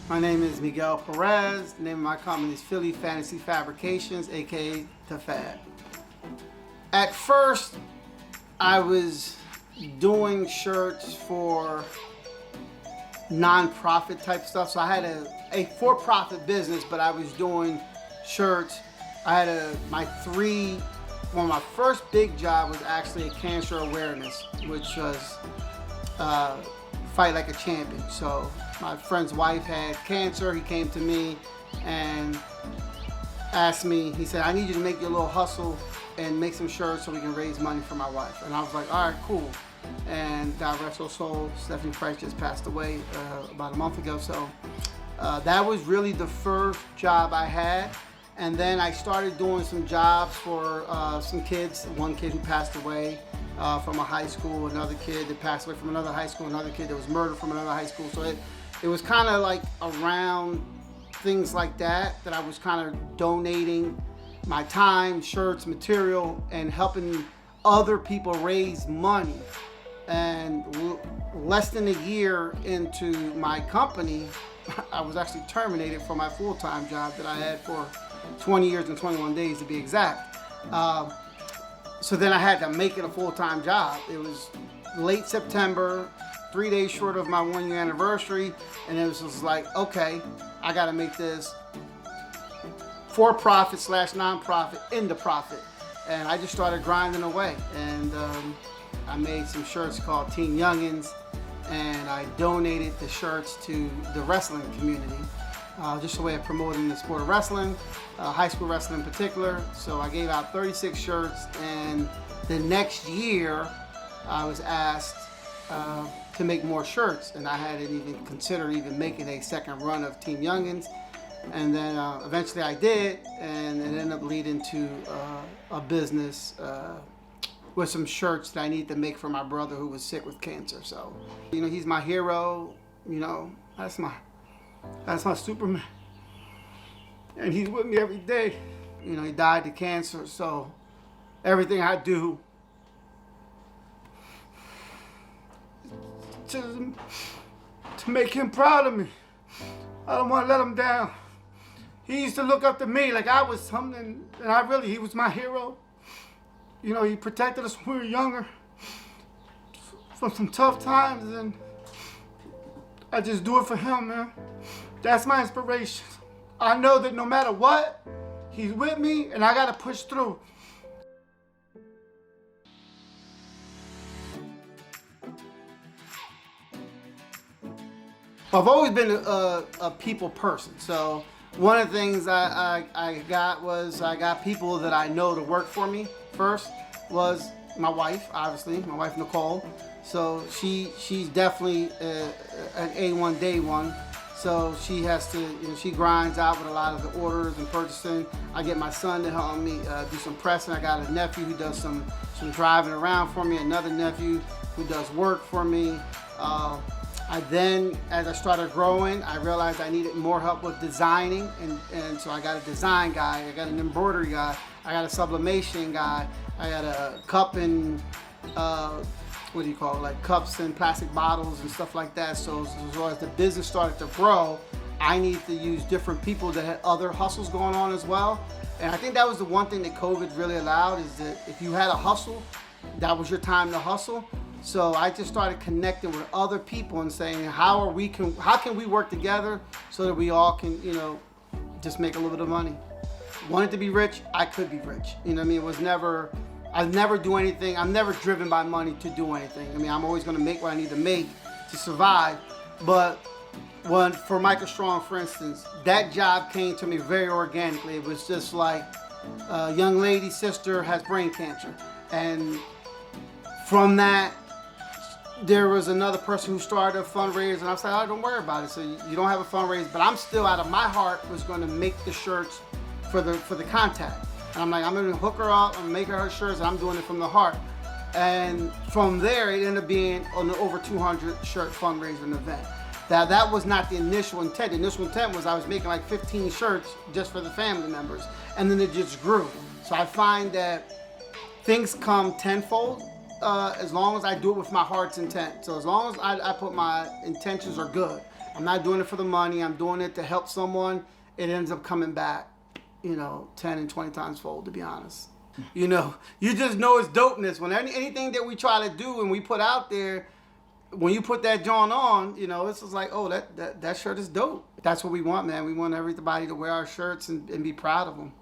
My name is Miguel Perez. The name of my company is Philly Phantasy Phabrications, aka DaPHAB. At first, I was doing shirts for non-profit type stuff. So I had a for-profit business, but I was doing shirts. I had one of my first big job was actually a cancer awareness, which was fight like a champion. So my friend's wife had cancer. He came to me and asked me, he said, I need you to make your little hustle and make some shirts so we can raise money for my wife. And I was like, all right, cool. And God rest her soul, Stephanie Price just passed away about a month ago. So that was really the first job I had. And then I started doing some jobs for some kids. One kid who passed away from a high school, another kid that passed away from another high school, another kid that was murdered from another high school. So it was kind of like around things like that I was kind of donating my time, shirts, material, and helping other people raise money. And less than a year into my company, I was actually terminated from my full-time job that I had for 20 years and 21 days to be exact. So then I had to make it a full-time job. It was late September, 3 days short of my 1 year anniversary, and it was just like, okay, I gotta make this for-profit / non-profit into profit. And I just started grinding away, and I made some shirts called Team Youngins, and I donated the shirts to the wrestling community, just a way of promoting the sport of wrestling, high school wrestling in particular. So I gave out 36 shirts, and the next year I was asked to make more shirts, and I hadn't even considered even making a second run of Team Youngins. And then eventually I did, and it ended up leading to a business with some shirts that I need to make for my brother who was sick with cancer. So, you know, he's my hero. You know, that's my Superman, and he's with me every day. You know, he died to cancer, so everything I do to make him proud of me. I don't want to let him down. He used to look up to me like I was something, and he was my hero. You know, he protected us when we were younger from some tough times, and I just do it for him, man. That's my inspiration. I know that no matter what, he's with me, and I gotta push through. I've always been a people person. So one of the things I got people that I know to work for me. First was my wife, obviously, my wife Nicole. So she's definitely an A1 day one. So she has to, you know, she grinds out with a lot of the orders and purchasing. I get my son to help me do some pressing. I got a nephew who does some driving around for me. Another nephew who does work for me. As I started growing, I realized I needed more help with designing, and so I got a design guy, I got an embroidery guy, I got a sublimation guy, I got a cup and like cups and plastic bottles and stuff like that. So as the business started to grow, I needed to use different people that had other hustles going on as well. And I think that was the one thing that COVID really allowed, is that if you had a hustle, that was your time to hustle. So I just started connecting with other people and saying, how can we work together so that we all can, you know, just make a little bit of money. Wanted to be rich, I could be rich. You know what I mean? I never do anything. I'm never driven by money to do anything. I mean, I'm always gonna make what I need to make to survive. But for Michael Strong, for instance, that job came to me very organically. It was just like, a young lady's sister has brain cancer. And from that, there was another person who started a fundraiser, and I was like, oh, don't worry about it. So you don't have a fundraiser, but I'm still, out of my heart, was going to make the shirts for the contact. And I'm like, I'm going to hook her up, I'm going to make her shirts, and I'm doing it from the heart. And from there, it ended up being an over 200 shirt fundraising event. That was not the initial intent. The initial intent was I was making like 15 shirts just for the family members, and then it just grew. So I find that things come tenfold as long as I do it with my heart's intent. So as long as I put my intentions are good, I'm not doing it for the money. I'm doing it to help someone. It ends up coming back, 10 and 20 times fold, to be honest. You just know it's dopeness. When anything that we try to do and we put out there, when you put that joint on, it's just like, that shirt is dope. That's what we want, man. We want everybody to wear our shirts and be proud of them.